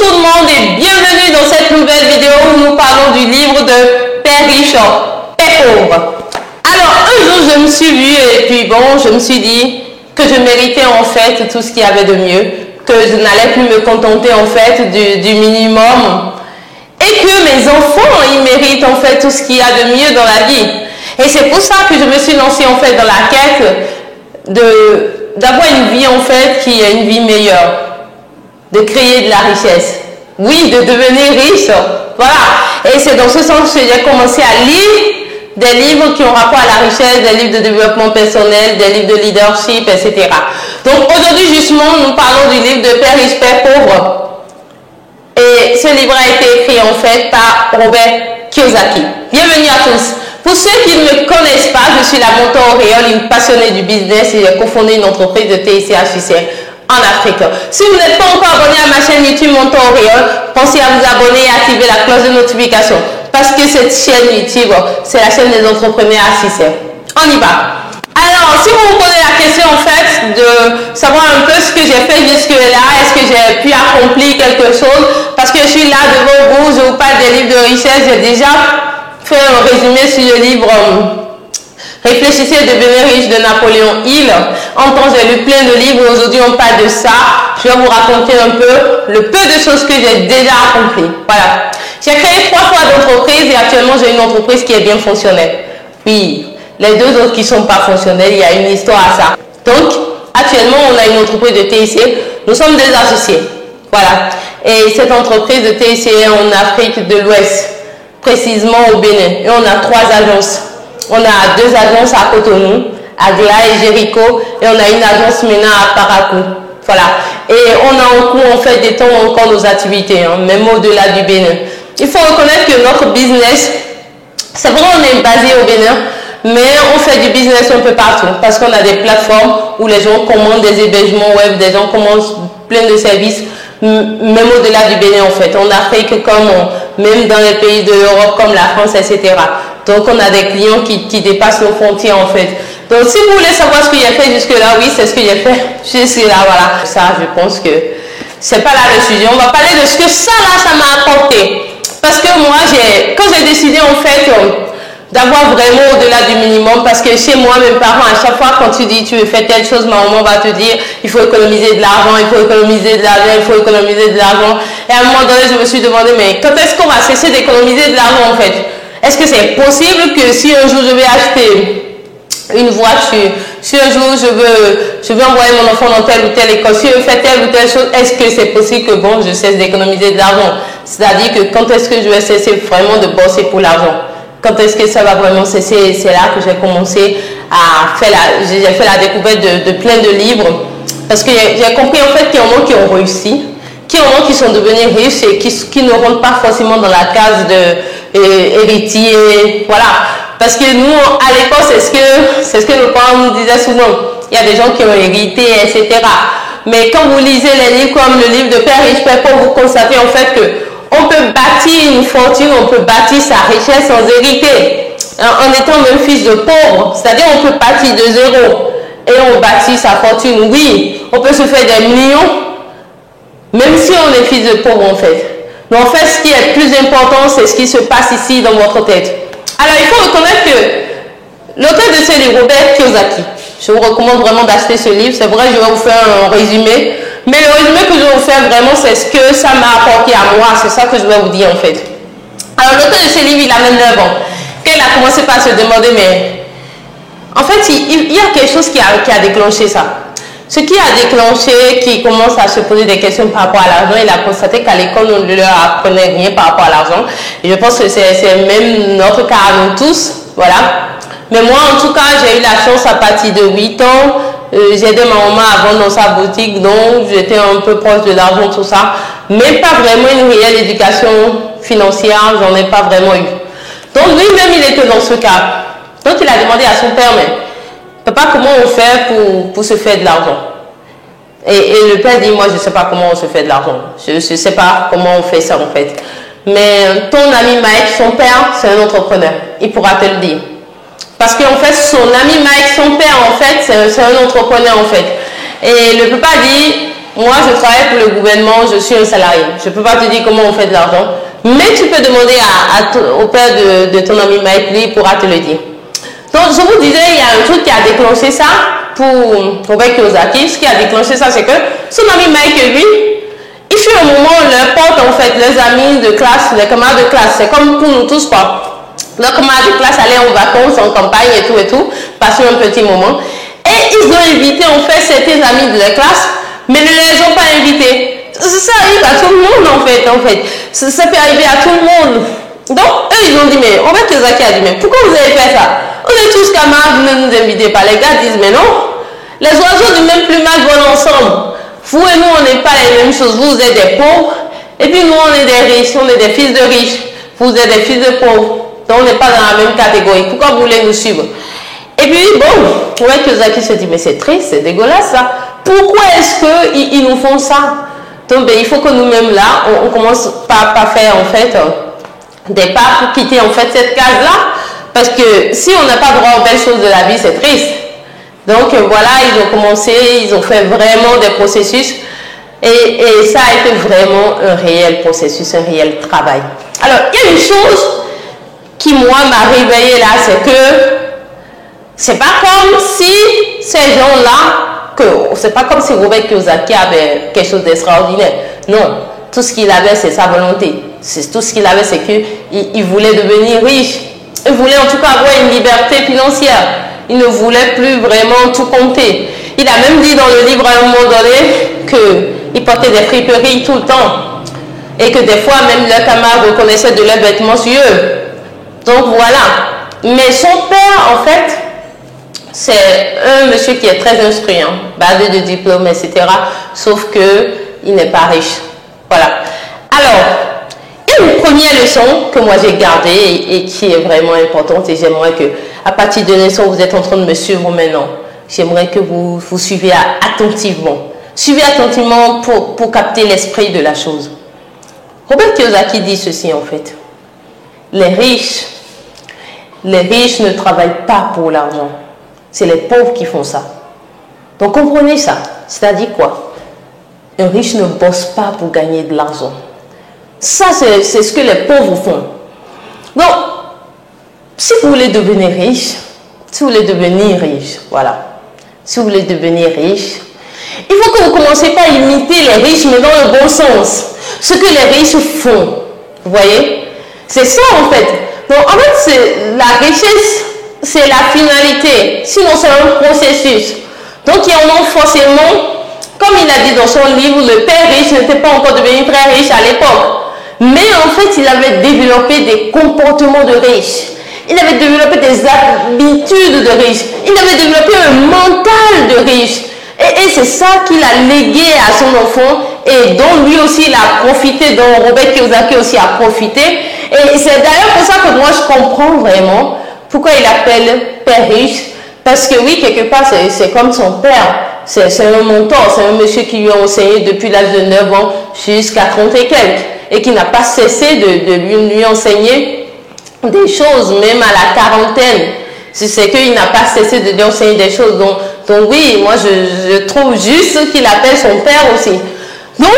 tout le monde et bienvenue dans cette nouvelle vidéo où nous parlons du livre de Père riche, Père pauvre. Alors un jour je me suis vue et puis bon, je me suis dit que je méritais en fait tout ce qu'il y avait de mieux, que je n'allais plus me contenter en fait du minimum et que mes enfants ils méritent en fait tout ce qu'il y a de mieux dans la vie. Et c'est pour ça que je me suis lancée en fait dans la quête d'avoir une vie en fait qui est une vie meilleure, de créer de la richesse, oui, de devenir riche, voilà. Et c'est dans ce sens que j'ai commencé à lire des livres qui ont rapport à la richesse, des livres de développement personnel, des livres de leadership, etc. Donc aujourd'hui justement nous parlons du livre de Père riche, Père pauvre. Et ce livre a été écrit en fait par Robert Kiyosaki. Bienvenue à tous. Pour ceux qui ne me connaissent pas, je suis la mentor Auréole, une passionnée du business et j'ai cofondé une entreprise de TICHICR en Afrique. Si vous n'êtes pas encore abonné à ma chaîne YouTube Mentor Auréole, pensez à vous abonner et activer la cloche de notification parce que cette chaîne YouTube, c'est la chaîne des entrepreneurs HICR. On y va. Alors, si vous vous posez la question en fait de savoir un peu ce que j'ai fait jusque-là, est-ce que j'ai pu accomplir quelque chose, parce que je suis là devant vous, je vous parle des livres de richesse, j'ai déjà fait un résumé sur le livre Réfléchissez et devenez riche de Napoléon Hill. En temps, j'ai lu plein de livres. Aujourd'hui, on parle de ça. Je vais vous raconter un peu le peu de choses que j'ai déjà accomplies. Voilà. J'ai créé 3 fois d'entreprise et actuellement, j'ai une entreprise qui est bien fonctionnelle. Oui, les 2 autres qui ne sont pas fonctionnelles, il y a une histoire à ça. Donc, actuellement, on a une entreprise de TIC. Nous sommes des associés. Voilà. Et cette entreprise de TIC est en Afrique de l'Ouest, précisément au Bénin. Et on a 3 agences. On a 2 agences à Cotonou, à Gla et Jéricho, et on a une agence maintenant à Parakou. Voilà. Et on a en cours, en fait, d'étendre encore nos activités, hein, même au-delà du Bénin. Il faut reconnaître que notre business, c'est vrai, on est basé au Bénin, mais on fait du business un peu partout, parce qu'on a des plateformes où les gens commandent des hébergements web, des gens commandent plein de services, même au-delà du Bénin, en fait. En Afrique, comme même dans les pays de l'Europe, comme la France, etc. Donc, on a des clients qui dépassent nos frontières, en fait. Donc, si vous voulez savoir ce que j'ai fait jusque-là, oui, c'est ce que j'ai fait jusque-là, voilà. Ça, je pense que c'est pas là le sujet. On va parler de ce que ça, là, ça m'a apporté. Parce que moi, quand j'ai décidé, en fait, d'avoir vraiment au-delà du minimum, parce que chez moi, mes parents, à chaque fois, quand tu dis tu veux faire telle chose, ma maman va te dire il faut économiser de l'argent, il faut économiser de l'argent, il faut économiser de l'argent. Et à un moment donné, je me suis demandé, mais quand est-ce qu'on va cesser d'économiser de l'argent, en fait? Est-ce que c'est possible que si un jour je vais acheter une voiture, si un jour je veux envoyer mon enfant dans telle ou telle école, si je veux faire telle ou telle chose, est-ce que c'est possible que bon, je cesse d'économiser de l'argent? C'est-à-dire que quand est-ce que je vais cesser vraiment de bosser pour l'argent? Quand est-ce que ça va vraiment cesser? C'est là que j'ai commencé à faire j'ai fait la découverte de plein de livres. Parce que j'ai compris en fait qu'il y en a qui ont réussi, qu'il y en a qui sont devenus riches et qui ne rentrent pas forcément dans la case de héritier. Voilà. Parce que nous, à l'époque, c'est ce que nos parents nous disaient souvent. Il y a des gens qui ont hérité, etc. Mais quand vous lisez les livres comme le livre de Père riche, Père pauvre, vous constatez en fait que on peut bâtir une fortune, on peut bâtir sa richesse sans hériter, en étant même fils de pauvre. C'est-à-dire on peut partir de zéro et on bâtit sa fortune. Oui, on peut se faire des millions, même si on est fils de pauvre en fait. Mais en fait, ce qui est plus important, c'est ce qui se passe ici dans votre tête. Alors, il faut reconnaître que l'auteur de ce livre, Robert Kiyosaki, je vous recommande vraiment d'acheter ce livre. C'est vrai, je vais vous faire un résumé. Mais le résumé que je vais vous faire vraiment, c'est ce que ça m'a apporté à moi. C'est ça que je vais vous dire en fait. Alors, l'auteur de ce livre, il a même 9 ans. Quand il a commencé par se demander, mais en fait, il y a quelque chose qui a déclenché ça. Ce qui a déclenché, qui commence à se poser des questions par rapport à l'argent, il a constaté qu'à l'école, on ne leur apprenait rien par rapport à l'argent. Et je pense que c'est même notre cas à nous tous. Voilà. Mais moi, en tout cas, j'ai eu la chance à partir de 8 ans. J'ai aidé ma maman à vendre dans sa boutique, donc j'étais un peu proche de l'argent, tout ça. Mais pas vraiment une réelle éducation financière, j'en ai pas vraiment eu. Donc lui-même, il était dans ce cas. Donc il a demandé à son père, mais papa, comment on fait pour se faire de l'argent? Et le père dit, moi je ne sais pas comment on se fait de l'argent. Je ne sais pas comment on fait ça en fait. Mais ton ami Mike, son père, c'est un entrepreneur. Il pourra te le dire. Parce qu'en fait, son ami Mike, son père, en fait, c'est un entrepreneur, en fait. Et le papa dit, moi je travaille pour le gouvernement, je suis un salarié. Je ne peux pas te dire comment on fait de l'argent, mais tu peux demander au père de ton ami Mike, lui, il pourra te le dire. Donc je vous disais, il y a un truc qui a déclenché ça pour Robert Kiyosaki. Ce qui a déclenché ça, c'est que son ami Mike, lui, il fut un moment, leur pote, en fait, leurs amis de classe, les camarades de classe, c'est comme pour nous tous, quoi. Leurs camarades de classe allaient en vacances, en campagne et tout, passer un petit moment. Et ils ont invité, en fait, certains amis de la classe, mais ne les ont pas invités. Ça arrive à tout le monde, en fait. Ça peut arriver à tout le monde. Donc, eux, ils ont dit, mais Robert Kiyosaki a dit, mais pourquoi vous avez fait ça? On est tous camarades, vous ne nous invitez pas. Les gars disent, mais non, les oiseaux du même plumage volent ensemble. Vous et nous, on n'est pas les mêmes choses. Vous êtes des pauvres, et puis nous, on est des riches, on est des fils de riches. Vous êtes des fils de pauvres. Donc, on n'est pas dans la même catégorie. Pourquoi vous voulez nous suivre? Et puis, bon, Robert Kiyosaki se dit, mais c'est triste, c'est dégueulasse, ça. Pourquoi est-ce qu'ils nous font ça? Donc, ben, il faut que nous-mêmes, là, on commence par faire, en fait, des pas pour quitter, en fait, cette case-là. Parce que si on n'a pas droit aux belles choses de la vie, c'est triste. Donc voilà, ils ont commencé, ils ont fait vraiment des processus. Et ça a été vraiment un réel processus, un réel travail. Alors, il y a une chose qui, moi, m'a réveillée là, c'est que c'est pas comme si ces gens-là, c'est pas comme si Robert Kiyosaki avait quelque chose d'extraordinaire. Non, tout ce qu'il avait, c'est sa volonté. Tout ce qu'il avait, c'est qu'il voulait devenir riche. Il voulait en tout cas avoir une liberté financière. Il ne voulait plus vraiment tout compter. Il a même dit dans le livre à un moment donné qu'il portait des friperies tout le temps. Et que des fois, même leurs camarades reconnaissaient de leurs vêtements sur eux. Donc voilà. Mais son père, en fait, c'est un monsieur qui est très instruit, basé de diplôme, etc. Sauf qu'il n'est pas riche. Voilà. Alors, une première leçon que moi j'ai gardée et qui est vraiment importante, et j'aimerais que, à partir de l'instant où vous êtes en train de me suivre maintenant, j'aimerais que vous suiviez attentivement. Suivez attentivement pour capter l'esprit de la chose. Robert Kiyosaki dit ceci en fait. Les riches ne travaillent pas pour l'argent. C'est les pauvres qui font ça. Donc comprenez ça. C'est-à-dire quoi? Un riche ne bosse pas pour gagner de l'argent. Ça, c'est ce que les pauvres font. Donc, si vous voulez devenir riche, voilà. Si vous voulez devenir riche, il faut que vous commenciez par imiter les riches, mais dans le bon sens. Ce que les riches font. Vous voyez? C'est ça, en fait. Donc, en fait, la richesse, c'est la finalité. Sinon, c'est un processus. Donc, il y en a forcément, comme il a dit dans son livre, le père riche n'était pas encore devenu très riche à l'époque. Mais en fait, il avait développé des comportements de riches. Il avait développé des habitudes de riches. Il avait développé un mental de riche. Et c'est ça qu'il a légué à son enfant et dont lui aussi il a profité, dont Robert Kiyosaki aussi a profité. Et c'est d'ailleurs pour ça que moi je comprends vraiment pourquoi il appelle père riche. Parce que oui, quelque part, c'est comme son père. C'est un mentor, c'est un monsieur qui lui a enseigné depuis l'âge de 9 ans jusqu'à 30 et quelques. Et qui n'a pas cessé de lui enseigner des choses, même à la quarantaine. C'est qu'il n'a pas cessé de lui enseigner des choses. Donc oui, moi je trouve juste qu'il appelle son père aussi. Donc,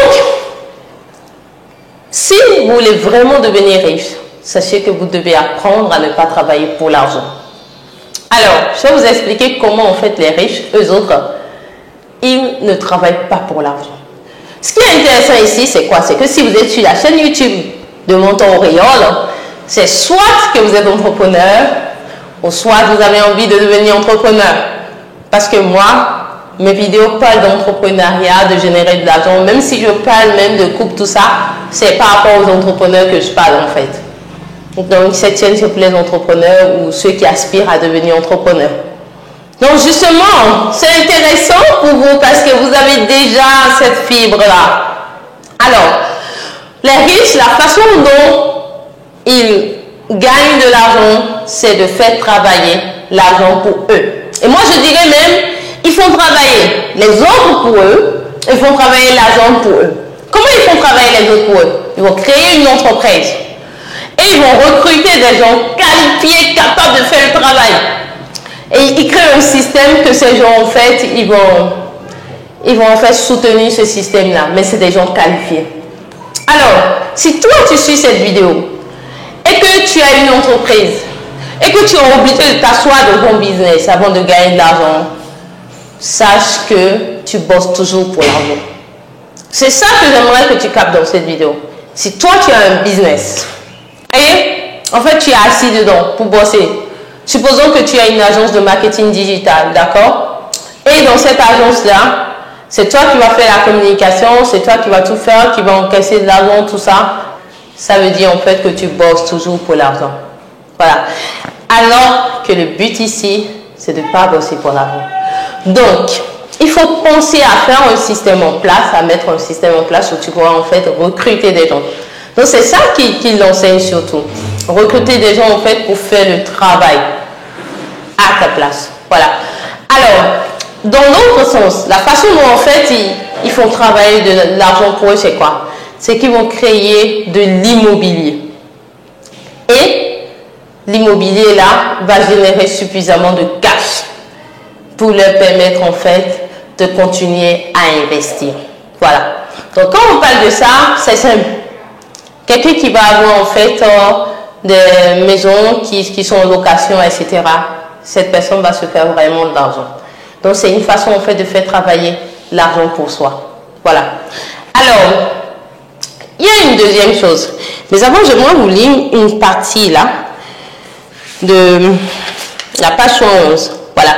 si vous voulez vraiment devenir riche, sachez que vous devez apprendre à ne pas travailler pour l'argent. Alors, je vais vous expliquer comment en fait les riches, eux autres, ils ne travaillent pas pour l'argent. Ce qui est intéressant ici, c'est quoi? C'est que si vous êtes sur la chaîne YouTube de Mentor Auréole, c'est soit que vous êtes entrepreneur, ou soit vous avez envie de devenir entrepreneur. Parce que moi, mes vidéos parlent d'entrepreneuriat, de générer de l'argent. Même si je parle même de couple, tout ça, c'est par rapport aux entrepreneurs que je parle en fait. Donc cette chaîne, c'est pour les entrepreneurs ou ceux qui aspirent à devenir entrepreneurs. Donc justement, c'est intéressant pour vous parce que vous avez déjà cette fibre-là. Alors, les riches, la façon dont ils gagnent de l'argent, c'est de faire travailler l'argent pour eux. Et moi, je dirais même, ils font travailler les autres pour eux, ils font travailler l'argent pour eux. Comment ils font travailler les autres pour eux? Ils vont créer une entreprise. Et ils vont recruter des gens qualifiés, capables de faire le travail. Et ils créent un système que ces gens, en fait, ils ils vont en fait soutenir ce système-là, mais c'est des gens qualifiés. Alors, si toi tu suis cette vidéo et que tu as une entreprise et que tu es obligé de t'asseoir de ton business avant de gagner de l'argent, sache que tu bosses toujours pour l'argent. C'est ça que j'aimerais que tu captes dans cette vidéo. Si toi tu as un business et en fait tu es assis dedans pour bosser, supposons que tu as une agence de marketing digital, d'accord? Et dans cette agence-là, c'est toi qui vas faire la communication, c'est toi qui vas tout faire, qui va encaisser de l'argent, tout ça. Ça veut dire en fait que tu bosses toujours pour l'argent. Voilà. Alors que le but ici, c'est de ne pas bosser pour l'argent. Donc, il faut penser à faire un système en place, à mettre un système en place où tu pourras en fait recruter des gens. Donc, c'est ça qu'il enseigne surtout. Recruter des gens en fait pour faire le travail à ta place. Voilà. Alors, dans l'autre sens, la façon dont en fait ils font travailler de l'argent pour eux, c'est quoi? C'est qu'ils vont créer de l'immobilier. Et l'immobilier là va générer suffisamment de cash pour leur permettre en fait de continuer à investir. Voilà. Donc quand on parle de ça, c'est simple. Quelqu'un qui va avoir en fait des maisons qui sont en location, etc. Cette personne va se faire vraiment de l'argent. Donc c'est une façon en fait de faire travailler l'argent pour soi. Voilà. Alors, il y a une deuxième chose. Mais avant, j'aimerais vous lire une partie là de la page 111. Voilà.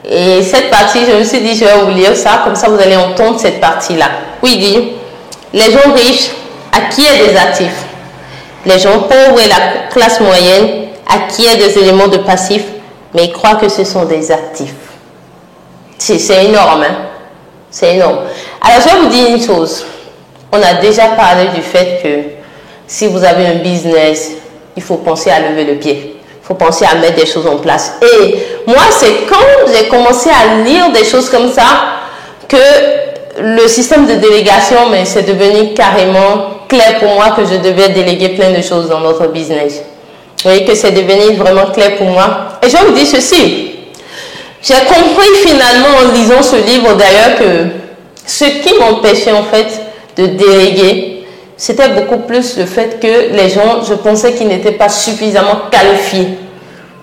Et cette partie, je me suis dit, je vais vous lire ça, comme ça vous allez entendre cette partie-là. Où il dit, les gens riches acquièrent des actifs. Les gens pauvres et la classe moyenne acquièrent des éléments de passifs, mais ils croient que ce sont des actifs. C'est énorme, hein? C'est énorme. Alors, je vais vous dire une chose. On a déjà parlé du fait que si vous avez un business, il faut penser à lever le pied. Il faut penser à mettre des choses en place. Et moi, c'est quand j'ai commencé à lire des choses comme ça que le système de délégation, mais c'est devenu carrément clair pour moi que je devais déléguer plein de choses dans notre business. Vous voyez que c'est devenu vraiment clair pour moi. Et je vais vous dire ceci. J'ai compris finalement en lisant ce livre d'ailleurs que ce qui m'empêchait en fait de déléguer, c'était beaucoup plus le fait que les gens, je pensais qu'ils n'étaient pas suffisamment qualifiés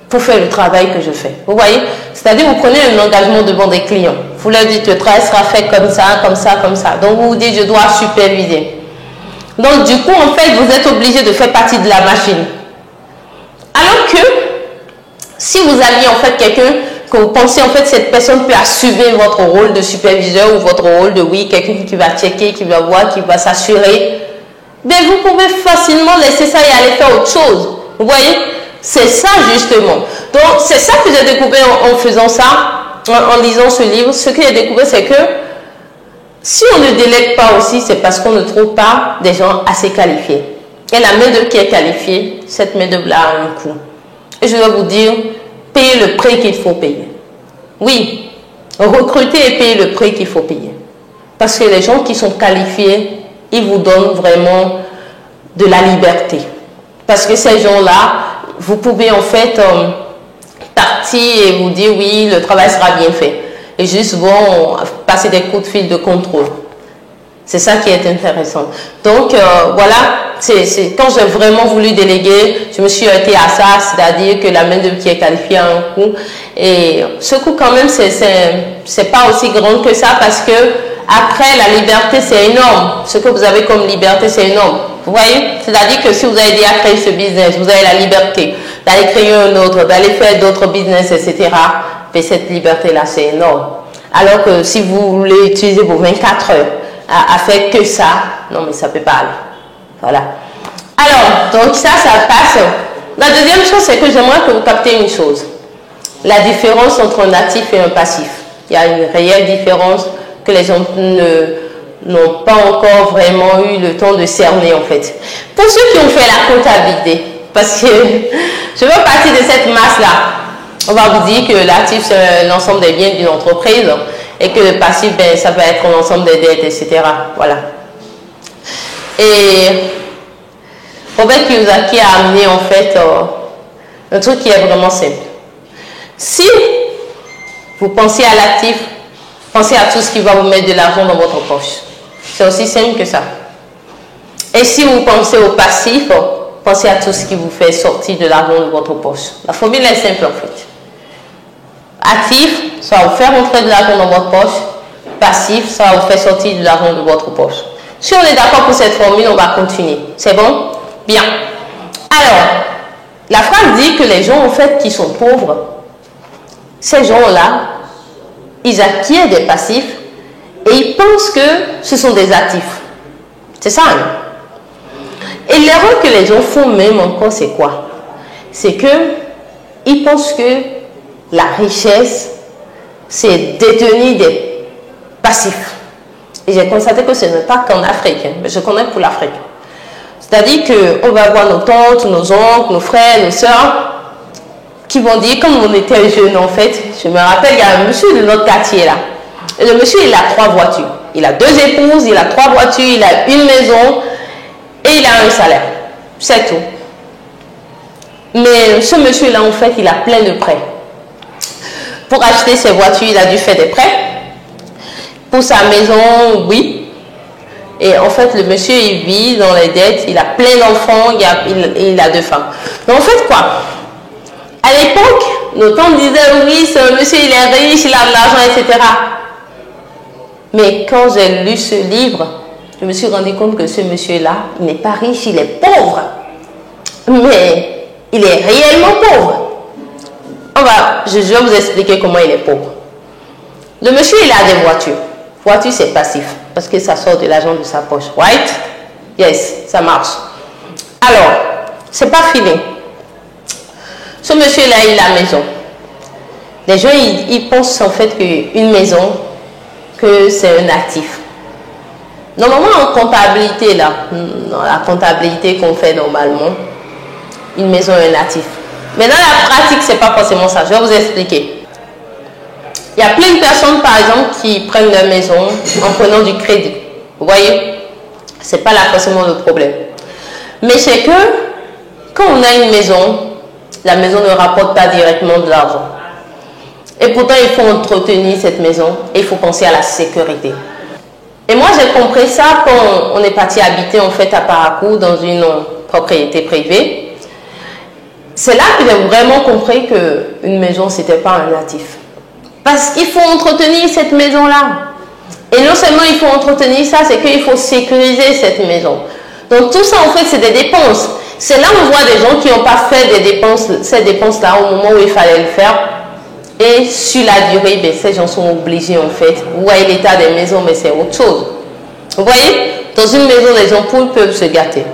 pour faire le travail que je fais. Vous voyez? C'est-à-dire vous prenez un engagement devant des clients. Vous leur dites le travail sera fait comme ça, comme ça, comme ça. Donc vous vous dites je dois superviser. Donc du coup en fait vous êtes obligé de faire partie de la machine. Alors que si vous aviez en fait quelqu'un que vous pensez en fait cette personne peut assumer votre rôle de superviseur ou votre rôle de quelqu'un qui va checker, qui va voir, qui va s'assurer, ben vous pouvez facilement laisser ça et aller faire autre chose. Vous voyez? C'est ça justement. Donc c'est ça que j'ai découvert en faisant ça, en lisant ce livre. Ce que j'ai découvert, c'est que si on ne délègue pas aussi, c'est parce qu'on ne trouve pas des gens assez qualifiés. Et la main-d'œuvre qui est qualifiée, cette main-d'œuvre-là a un coût. Et je dois vous dire, payer le prix qu'il faut payer. Oui, recruter et payer le prix qu'il faut payer. Parce que les gens qui sont qualifiés, ils vous donnent vraiment de la liberté. Parce que ces gens-là, vous pouvez en fait partir et vous dire oui, le travail sera bien fait. Et juste bon, passer des coups de fil de contrôle. C'est ça qui est intéressant. Donc voilà, c'est quand j'ai vraiment voulu déléguer, je me suis arrêtée à ça, c'est-à-dire que la main-d'œuvre qui est qualifiée a un coût. Et ce coût quand même, c'est pas aussi grand que ça parce que après la liberté c'est énorme. Ce que vous avez comme liberté c'est énorme. Vous voyez? C'est-à-dire que si vous avez déjà créé ce business, vous avez la liberté d'aller créer un autre, d'aller faire d'autres business, etc. Mais cette liberté-là c'est énorme. Alors que si vous voulez utiliser vos 24 heures à faire que ça, non mais ça peut pas aller. Voilà. Alors, donc ça passe. La deuxième chose, c'est que j'aimerais que vous captez une chose. La différence entre un actif et un passif. Il y a une réelle différence que les gens n'ont pas encore vraiment eu le temps de cerner en fait. Pour ceux qui ont fait la comptabilité, parce que je veux partir de cette masse-là, on va vous dire que l'actif c'est l'ensemble des biens d'une entreprise et que le passif, ben, ça va être l'ensemble des dettes, etc. Voilà. Et Robert Kiyosaki a amené en fait un truc qui est vraiment simple. Si vous pensez à l'actif, Pensez à tout ce qui va vous mettre de l'argent dans votre poche. C'est aussi simple que ça. Et si vous pensez au passif, pensez à tout ce qui vous fait sortir de l'argent de votre poche. La formule est simple en fait. Actif, ça va vous faire entrer de l'argent dans votre poche. Passif, ça va vous faire sortir de l'argent de votre poche. Si on est d'accord pour cette formule, on va continuer. C'est bon? Bien. Alors, la phrase dit que les gens en fait qui sont pauvres, ces gens-là, ils acquièrent des passifs et ils pensent que ce sont des actifs. C'est ça, hein? Et l'erreur que les gens font même encore, c'est quoi? C'est que ils pensent que la richesse, c'est détenir des passifs. Et j'ai constaté que ce n'est pas qu'en Afrique, hein, mais je connais pour l'Afrique. C'est-à-dire qu'on va voir nos tantes, nos oncles, nos frères, nos soeurs, qui vont dire, comme on était jeunes en fait, je me rappelle, il y a un monsieur de notre quartier là. Et le monsieur, il a 3 voitures. Il a 2 épouses, il a 3 voitures, il a une maison et il a un salaire. C'est tout. Mais ce monsieur-là, en fait, il a plein de prêts. Pour acheter ses voitures, il a dû faire des prêts. Pour sa maison, oui. Et en fait, le monsieur, il vit dans les dettes, il a plein d'enfants, il a 2 femmes. Donc en fait, quoi? À l'époque, nos tantes disaient, oui, ce monsieur, il est riche, il a de l'argent, etc. Mais quand j'ai lu ce livre, je me suis rendu compte que ce monsieur-là, il n'est pas riche, il est pauvre. Mais il est réellement pauvre. Je vais vous expliquer comment il est pauvre. Le monsieur, il a des voitures. Voiture, c'est passif, parce que ça sort de l'argent de sa poche. Right? Yes, ça marche. Alors, c'est pas fini. Ce monsieur-là, il a la maison. Les gens, ils pensent en fait qu'une maison, que c'est un actif. Normalement, en comptabilité, là, dans la comptabilité qu'on fait normalement, une maison est un actif. Mais dans la pratique, c'est pas forcément ça. Je vais vous expliquer. Il y a plein de personnes, par exemple, qui prennent leur maison en prenant du crédit. Vous voyez? C'est pas là forcément le problème. Mais c'est que, quand on a une maison, la maison ne rapporte pas directement de l'argent. Et pourtant, il faut entretenir cette maison et il faut penser à la sécurité. Et moi, j'ai compris ça quand on est parti habiter en fait à Parakou dans une propriété privée. C'est là que j'ai vraiment compris qu'une maison, ce n'était pas un actif. Parce qu'il faut entretenir cette maison-là. Et non seulement il faut entretenir ça, c'est qu'il faut sécuriser cette maison. Donc tout ça, en fait, c'est des dépenses. C'est là où on voit des gens qui n'ont pas fait des dépenses, ces dépenses-là au moment où il fallait le faire. Et sur la durée, ben, ces gens sont obligés, en fait. Vous voyez l'état des maisons, mais c'est autre chose. Vous voyez, dans une maison, les ampoules peuvent se gâter.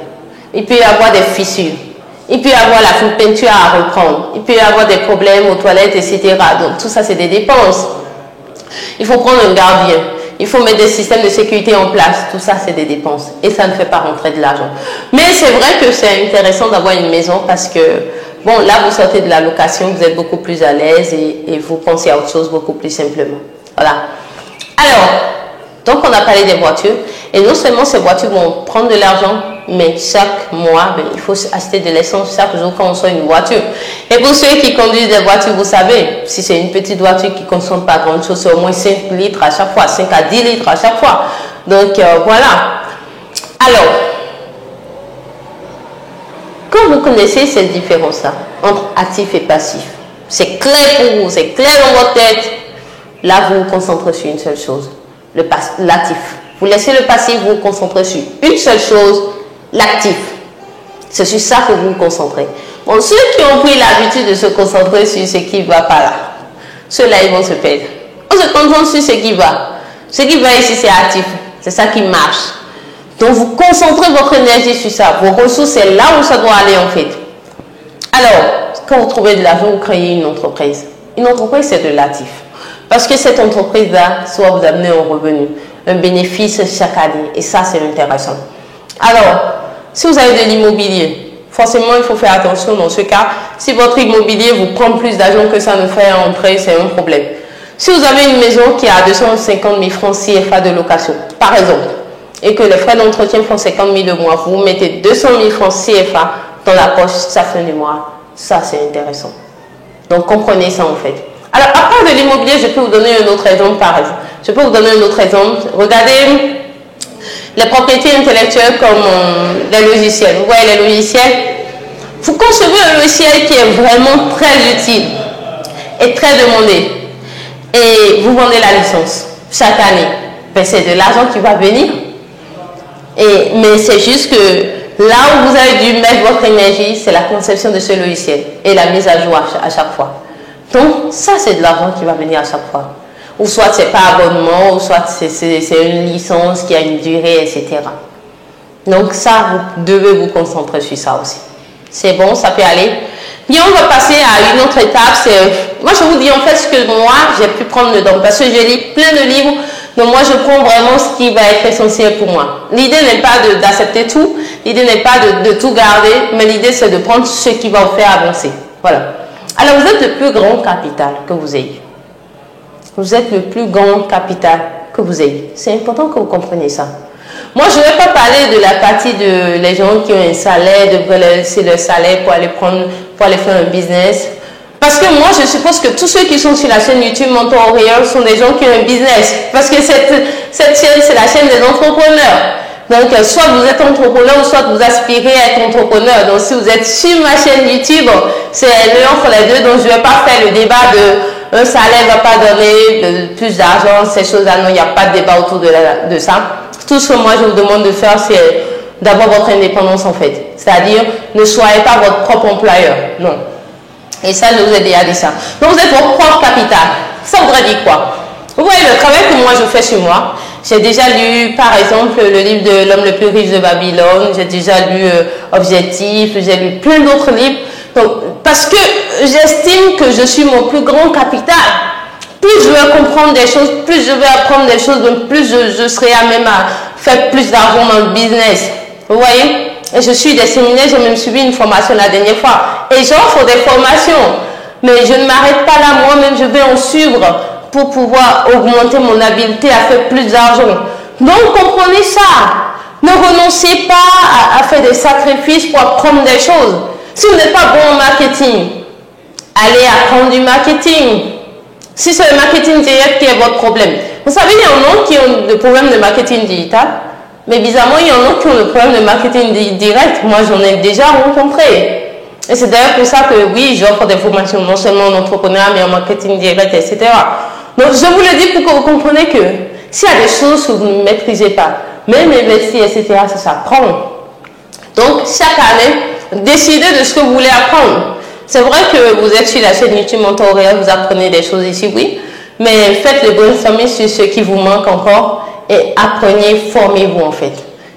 Il peut y avoir des fissures. Il peut y avoir la peinture à reprendre. Il peut y avoir des problèmes aux toilettes, etc. Donc, tout ça, c'est des dépenses. Il faut prendre un gardien. Il faut mettre des systèmes de sécurité en place. Tout ça, c'est des dépenses. Et ça ne fait pas rentrer de l'argent. Mais c'est vrai que c'est intéressant d'avoir une maison parce que, bon, là, vous sortez de la location, vous êtes beaucoup plus à l'aise et vous pensez à autre chose beaucoup plus simplement. Voilà. Alors, donc, on a parlé des voitures. Et non seulement ces voitures vont prendre de l'argent, mais chaque mois, ben, il faut acheter de l'essence chaque jour quand on sort une voiture. Et pour ceux qui conduisent des voitures, vous savez, si c'est une petite voiture qui ne consomme pas grand chose, c'est au moins 5 litres à chaque fois, 5 à 10 litres à chaque fois. Donc, voilà. Alors, quand vous connaissez cette différence-là, entre actif et passif, c'est clair pour vous, c'est clair dans votre tête, là, vous vous concentrez sur une seule chose, l'actif. Vous laissez le passif, vous vous concentrez sur une seule chose, l'actif. C'est sur ça que vous vous concentrez. Bon, ceux qui ont pris l'habitude de se concentrer sur ce qui ne va pas là, ceux-là, ils vont se perdre. On se concentre sur ce qui va. Ce qui va ici, c'est actif. C'est ça qui marche. Donc, vous concentrez votre énergie sur ça. Vos ressources, c'est là où ça doit aller, en fait. Alors, quand vous trouvez de l'argent, vous créez une entreprise. Une entreprise, c'est de l'actif. Parce que cette entreprise-là, soit vous amener un revenu, un bénéfice chaque année. Et ça, c'est intéressant. Alors, si vous avez de l'immobilier, forcément, il faut faire attention dans ce cas. Si votre immobilier vous prend plus d'argent que ça ne fait entrer, c'est un problème. Si vous avez une maison qui a 250 000 francs CFA de location, par exemple, et que les frais d'entretien font 50 000 le mois, vous mettez 200 000 francs CFA dans la poche chaque fin du mois, ça, c'est intéressant. Donc, comprenez ça, en fait. Alors, à part de l'immobilier, je peux vous donner un autre exemple, Je peux vous donner un autre exemple. Regardez les propriétés intellectuelles comme les logiciels. Vous voyez les logiciels? Vous concevez un logiciel qui est vraiment très utile et très demandé. Et vous vendez la licence chaque année. Ben, c'est de l'argent qui va venir. Mais c'est juste que là où vous avez dû mettre votre énergie, c'est la conception de ce logiciel et la mise à jour à chaque fois. Donc, ça, c'est de l'argent qui va venir à chaque fois. Ou soit c'est pas abonnement, ou soit c'est une licence qui a une durée, etc. Donc ça, vous devez vous concentrer sur ça aussi. C'est bon, ça peut aller. Bien, on va passer à une autre étape. Moi, je vous dis en fait ce que moi, j'ai pu prendre dedans. Parce que j'ai lu plein de livres. Donc moi, je prends vraiment ce qui va être essentiel pour moi. L'idée n'est pas d'accepter tout. L'idée n'est pas de tout garder. Mais l'idée, c'est de prendre ce qui va vous faire avancer. Voilà. Alors, vous êtes le plus grand capital que vous ayez. Vous êtes le plus grand capital que vous ayez. C'est important que vous compreniez ça. Moi, je ne vais pas parler de la partie de les gens qui ont un salaire, de laisser leur salaire pour aller faire un business. Parce que moi, je suppose que tous ceux qui sont sur la chaîne YouTube Mentor Warrior sont des gens qui ont un business. Parce que cette chaîne, c'est la chaîne des entrepreneurs. Donc, soit vous êtes entrepreneur ou soit vous aspirez à être entrepreneur. Donc, si vous êtes sur ma chaîne YouTube, c'est l'un entre les deux. Donc, je ne vais pas faire le débat de un salaire ne va pas donner plus d'argent, ces choses-là. Non, il n'y a pas de débat autour de ça. Tout ce que moi, je vous demande de faire, c'est d'avoir votre indépendance, en fait. C'est-à-dire, ne soyez pas votre propre employeur. Non. Et ça, je vous ai déjà dit ça. Donc, vous êtes votre propre capital. Ça voudrait dire quoi? Vous voyez le travail que moi, je fais sur moi. J'ai déjà lu, par exemple, le livre de L'homme le plus riche de Babylone. J'ai déjà lu Objectif. J'ai lu plein d'autres livres. Donc, parce que j'estime que je suis mon plus grand capital. Plus je vais comprendre des choses, plus je vais apprendre des choses, donc plus je serai à même à faire plus d'argent dans le business. Vous voyez? Et je suis des séminaires, j'ai même suivi une formation la dernière fois. Et j'offre des formations. Mais je ne m'arrête pas là, moi-même je vais en suivre pour pouvoir augmenter mon habileté à faire plus d'argent. Donc comprenez ça. Ne renoncez pas à faire des sacrifices pour apprendre des choses. Si vous n'êtes pas bon en marketing, allez apprendre du marketing. Si c'est le marketing direct qui est votre problème. Vous savez, il y en a qui ont le problème de marketing digital, mais bizarrement, il y en a qui ont le problème de marketing direct. Moi, j'en ai déjà rencontré. Et c'est d'ailleurs pour ça que oui, j'offre des formations non seulement en entrepreneuriat, mais en marketing direct, etc. Donc, je vous le dis pour que vous compreniez que s'il y a des choses que vous ne maîtrisez pas, même investir, etc., ça s'apprend. Donc, chaque année, décidez de ce que vous voulez apprendre. C'est vrai que vous êtes sur la chaîne YouTube Mentor Warrior, vous apprenez des choses ici, oui, mais faites le brainstorming sur ce qui vous manque encore et apprenez, formez-vous en fait.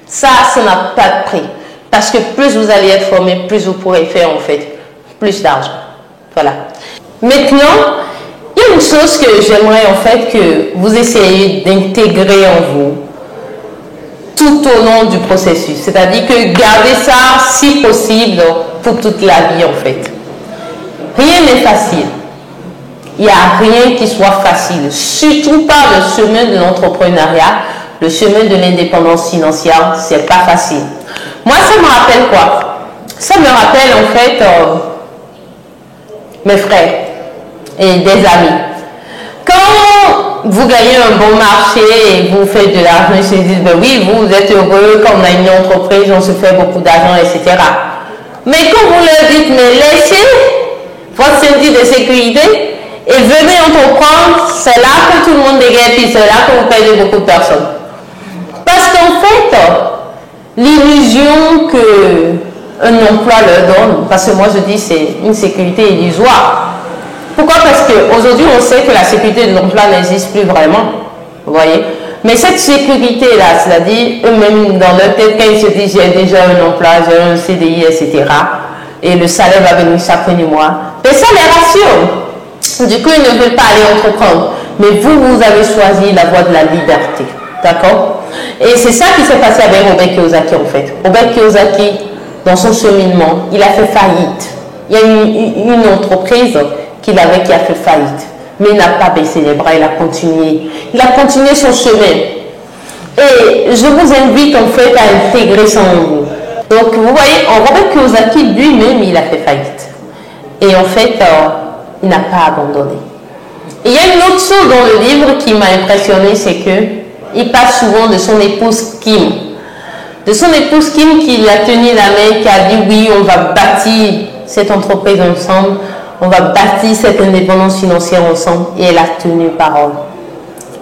Ça n'a pas de prix. Parce que plus vous allez être formé, plus vous pourrez faire en fait plus d'argent. Voilà. Maintenant, il y a une chose que j'aimerais en fait que vous essayiez d'intégrer en vous tout au long du processus. C'est-à-dire que gardez ça si possible pour toute la vie en fait. Rien n'est facile. Il n'y a rien qui soit facile. Surtout pas le chemin de l'entrepreneuriat, le chemin de l'indépendance financière, c'est pas facile. Moi, ça me rappelle quoi? Ça me rappelle en fait mes frères et des amis. Quand vous gagnez un bon marché et vous faites de l'argent, ils se disent, ben oui, vous êtes heureux, quand on a une entreprise, on se fait beaucoup d'argent, etc. Mais quand vous leur dites, mais laissez votre ceinture de sécurité et venez entreprendre, c'est là que tout le monde dégaine, puis c'est là que vous perdez beaucoup de personnes. Parce qu'en fait, l'illusion qu'un emploi leur donne, parce que moi je dis c'est une sécurité illusoire. Pourquoi? Parce qu'aujourd'hui on sait que la sécurité de l'emploi n'existe plus vraiment. Vous voyez? Mais cette sécurité-là, c'est-à-dire eux-mêmes dans leur tête, quand ils se disent j'ai déjà un emploi, j'ai un CDI, etc. et le salaire va venir chaque fin du mois, mais ça les rassure. Du coup, ils ne veulent pas aller entreprendre. Mais vous avez choisi la voie de la liberté. D'accord? Et c'est ça qui s'est passé avec Robert Kiyosaki en fait. Robert Kiyosaki, dans son cheminement, il a fait faillite. Il y a une entreprise qu'il avait qui a fait faillite. Mais il n'a pas baissé les bras, il a continué. Il a continué son chemin. Et je vous invite en fait à intégrer ça en vous. Donc vous voyez, Robert Kiyosaki lui-même, il a fait faillite. Et en fait, il n'a pas abandonné. Il y a une autre chose dans le livre qui m'a impressionné, c'est que il parle souvent de son épouse Kim. De son épouse Kim qui lui a tenu la main, qui a dit oui, on va bâtir cette entreprise ensemble, on va bâtir cette indépendance financière ensemble, et elle a tenu parole.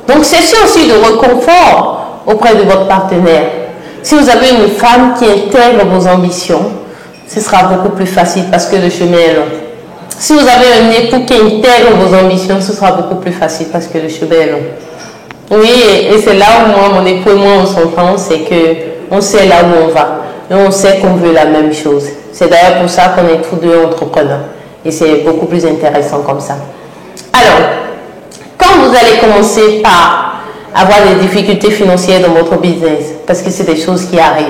Donc c'est aussi de réconfort auprès de votre partenaire. Si vous avez une femme qui intègre vos ambitions, ce sera beaucoup plus facile parce que le chemin est long. Si vous avez un époux qui intègre vos ambitions, ce sera beaucoup plus facile parce que le chemin est long. Oui, et c'est là où moi, mon époux et moi, on s'entend, c'est qu'on sait là où on va. Et on sait qu'on veut la même chose. C'est d'ailleurs pour ça qu'on est tous deux entrepreneurs. Et c'est beaucoup plus intéressant comme ça. Alors, quand vous allez commencer par avoir des difficultés financières dans votre business, parce que c'est des choses qui arrivent.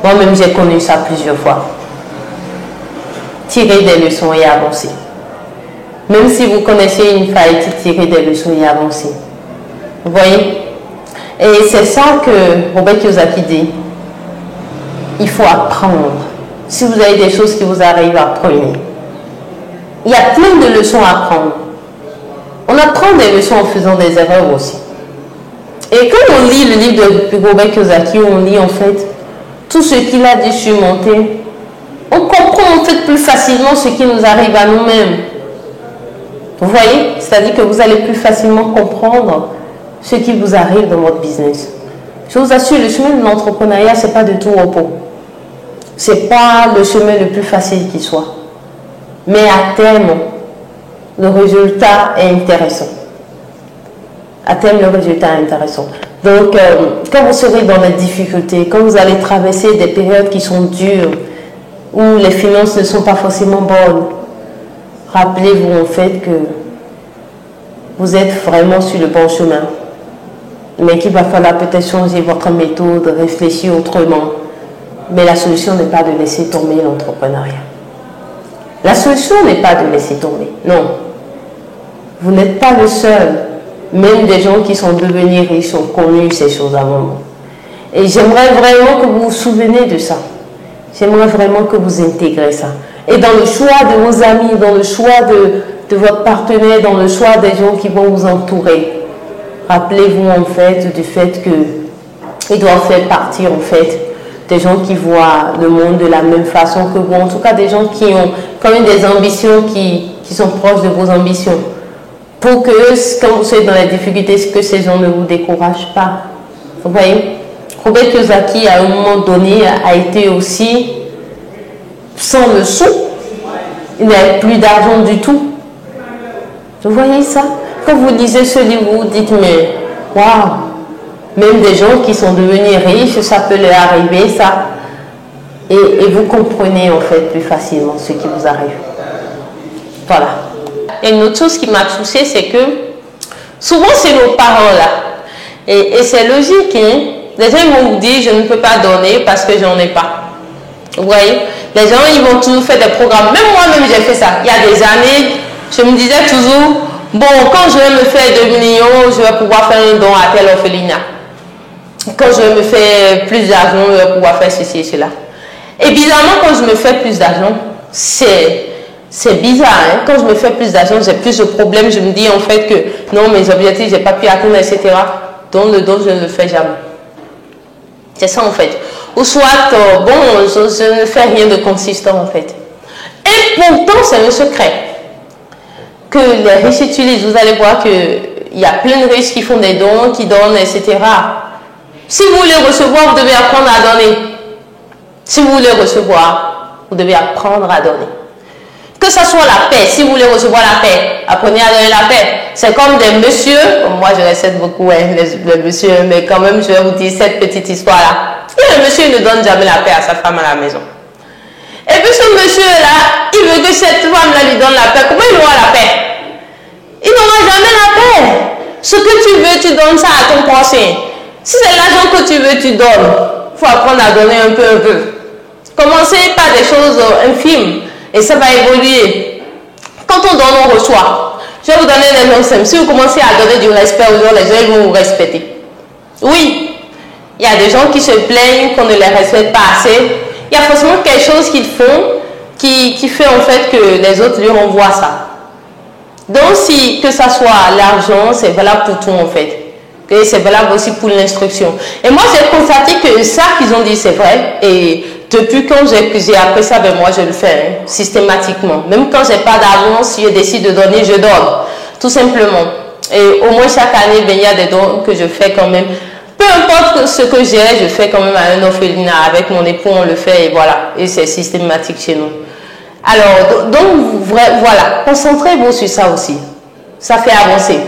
Moi-même, j'ai connu ça plusieurs fois. Tirez des leçons et avancez. Même si vous connaissez une faillite, tirez des leçons et avancez. Vous voyez? Et c'est ça que Robert Kiyosaki dit. Il faut apprendre. Si vous avez des choses qui vous arrivent, apprenez. Il y a plein de leçons à apprendre. On apprend des leçons en faisant des erreurs aussi. Et quand on lit le livre de Robert Kiyosaki, on lit en fait tout ce qu'il a dû surmonter. On comprend en fait plus facilement ce qui nous arrive à nous-mêmes. Vous voyez? C'est-à-dire que vous allez plus facilement comprendre ce qui vous arrive dans votre business. Je vous assure, le chemin de l'entrepreneuriat, ce n'est pas de tout repos. Ce n'est pas le chemin le plus facile qui soit. Mais à terme, le résultat est intéressant. À terme, le résultat est intéressant. Donc, quand vous serez dans les difficultés, quand vous allez traverser des périodes qui sont dures, où les finances ne sont pas forcément bonnes, rappelez-vous en fait que vous êtes vraiment sur le bon chemin. Mais qu'il va falloir peut-être changer votre méthode, réfléchir autrement. Mais la solution n'est pas de laisser tomber l'entrepreneuriat. La solution n'est pas de laisser tomber, non. Vous n'êtes pas le seul. Même des gens qui sont devenus riches ont connu ces choses avant vous. Et j'aimerais vraiment que vous vous souveniez de ça. J'aimerais vraiment que vous intégrez ça. Et dans le choix de vos amis, dans le choix de votre partenaire, dans le choix des gens qui vont vous entourer, rappelez-vous en fait du fait qu'ils doivent faire partie en fait des gens qui voient le monde de la même façon que vous. En tout cas, des gens qui ont quand même des ambitions qui sont proches de vos ambitions. Pour que, quand vous êtes dans la difficulté, que ces gens ne vous découragent pas. Vous voyez? Robert Kiyosaki, à un moment donné, a été aussi sans le sou. Il n'avait plus d'argent du tout. Vous voyez ça? Quand vous lisez ce livre, vous dites, mais waouh! Même des gens qui sont devenus riches, ça peut leur arriver, ça. Et vous comprenez en fait plus facilement ce qui vous arrive. Voilà. Et une autre chose qui m'a touchée, c'est que souvent c'est nos parents là. Et c'est logique, hein? Les gens vont vous dire, je ne peux pas donner parce que j'en ai pas. Vous voyez? Les gens, ils vont toujours faire des programmes. Même moi-même, j'ai fait ça. Il y a des années, je me disais toujours, bon, quand je vais me faire 2 millions, je vais pouvoir faire un don à tel orphelinat. Quand je me fais plus d'argent, je vais pouvoir faire ceci et cela. Et bizarrement, quand je me fais plus d'argent, c'est bizarre. Hein? Quand je me fais plus d'argent, j'ai plus de problèmes. Je me dis en fait que non, mes objectifs, je n'ai pas pu atteindre, etc. Donc le don, je ne le fais jamais. C'est ça en fait. Ou soit, bon, je ne fais rien de consistant en fait. Et pourtant, c'est un secret que les riches utilisent. Vous allez voir qu'il y a plein de riches qui font des dons, qui donnent, etc. Si vous voulez recevoir, vous devez apprendre à donner. Si vous voulez recevoir, vous devez apprendre à donner. Que ce soit la paix, si vous voulez recevoir la paix, apprenez à donner la paix. C'est comme des messieurs, moi je recette beaucoup les messieurs, mais quand même je vais vous dire cette petite histoire-là. Et le monsieur ne donne jamais la paix à sa femme à la maison. Et puis ce monsieur-là, il veut que cette femme-là lui donne la paix. Comment il aura la paix? Il n'aura jamais la paix. Ce que tu veux, tu donnes ça à ton prochain. Si c'est l'argent que tu veux, tu donnes. Il faut apprendre à donner un peu. Commencez par des choses infimes et ça va évoluer. Quand on donne, on reçoit. Je vais vous donner des noms simples. Si vous commencez à donner du respect aux gens, les gens vont vous respecter. Oui, il y a des gens qui se plaignent qu'on ne les respecte pas assez. Il y a forcément quelque chose qu'ils font qui fait en fait que les autres lui renvoient ça. Donc, si que ça soit l'argent, c'est valable pour tout en fait. Et c'est valable aussi pour l'instruction. Et moi, j'ai constaté que ça qu'ils ont dit, c'est vrai. Et depuis quand j'ai appris ça, ben moi, je le fais hein, systématiquement. Même quand j'ai pas d'argent, si je décide de donner, je donne. Tout simplement. Et au moins, chaque année, ben, il y a des dons que je fais quand même. Peu importe ce que j'ai, je fais quand même à un orphelinat. Avec mon époux, on le fait et voilà. Et c'est systématique chez nous. Alors, donc, voilà. Concentrez-vous sur ça aussi. Ça fait avancer.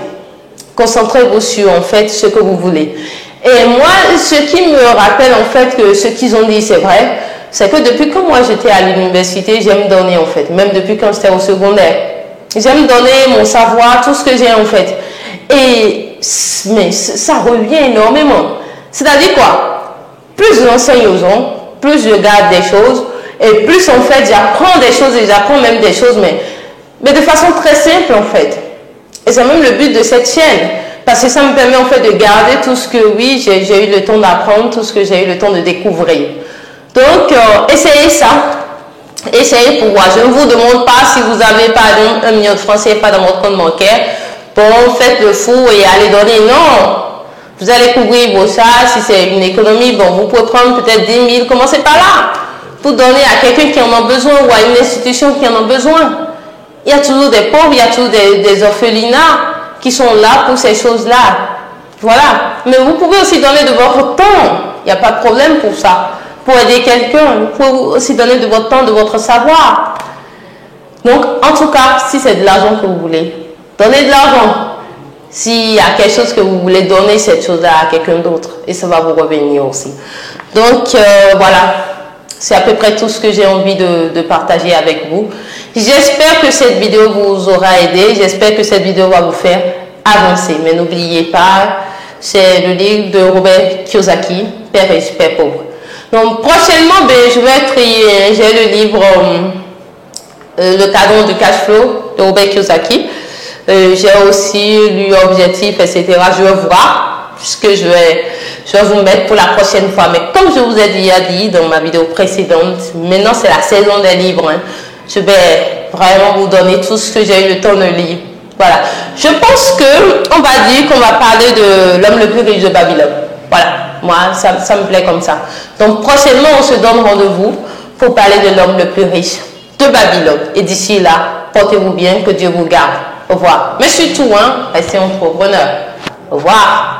Concentrez-vous sur, en fait, ce que vous voulez. Et moi, ce qui me rappelle, en fait, que ce qu'ils ont dit, c'est vrai, c'est que depuis que moi, j'étais à l'université, j'aime donner, en fait. Même depuis quand j'étais au secondaire. J'aime donner mon savoir, tout ce que j'ai, en fait. Mais ça revient énormément. C'est-à-dire quoi? Plus j'enseigne aux gens, plus je garde des choses, et plus, en fait, j'apprends des choses, et j'apprends même des choses, mais de façon très simple, en fait. Et c'est même le but de cette chaîne. Parce que ça me permet en fait de garder tout ce que, oui, j'ai eu le temps d'apprendre, tout ce que j'ai eu le temps de découvrir. Donc, essayez ça. Essayez pour voir. Je ne vous demande pas si vous avez par exemple 1 million de francs CFA dans votre compte bancaire. Bon, faites le fou et allez donner. Non. Vous allez couvrir vos charges. Si c'est une économie, bon, vous pouvez prendre peut-être 10 000. Commencez par là. Pour donner à quelqu'un qui en a besoin ou à une institution qui en a besoin. Il y a toujours des pauvres, il y a toujours des orphelinats qui sont là pour ces choses-là. Voilà. Mais vous pouvez aussi donner de votre temps. Il n'y a pas de problème pour ça. Pour aider quelqu'un, vous pouvez aussi donner de votre temps, de votre savoir. Donc, en tout cas, si c'est de l'argent que vous voulez, donnez de l'argent. S'il y a quelque chose que vous voulez donner, cette chose-là à quelqu'un d'autre. Et ça va vous revenir aussi. Donc, voilà. C'est à peu près tout ce que j'ai envie de partager avec vous. J'espère que cette vidéo vous aura aidé. J'espère que cette vidéo va vous faire avancer. Mais n'oubliez pas, c'est le livre de Robert Kiyosaki, Père riche, Père pauvre. Donc prochainement, je vais trier, j'ai le livre Le cadran du cash flow de Robert Kiyosaki. J'ai aussi lu Objectif, etc. Je vais voir, puisque je vais vous mettre pour la prochaine fois. Mais comme je vous ai déjà dit dans ma vidéo précédente, maintenant c'est la saison des livres. Hein. Je vais vraiment vous donner tout ce que j'ai eu le temps de lire. Voilà. Je pense qu'on va dire qu'on va parler de l'homme le plus riche de Babylone. Voilà. Moi, ça me plaît comme ça. Donc prochainement, on se donne rendez-vous pour parler de l'homme le plus riche de Babylone. Et d'ici là, portez-vous bien, que Dieu vous garde. Au revoir. Mais surtout, restez entrepreneurs. Au revoir.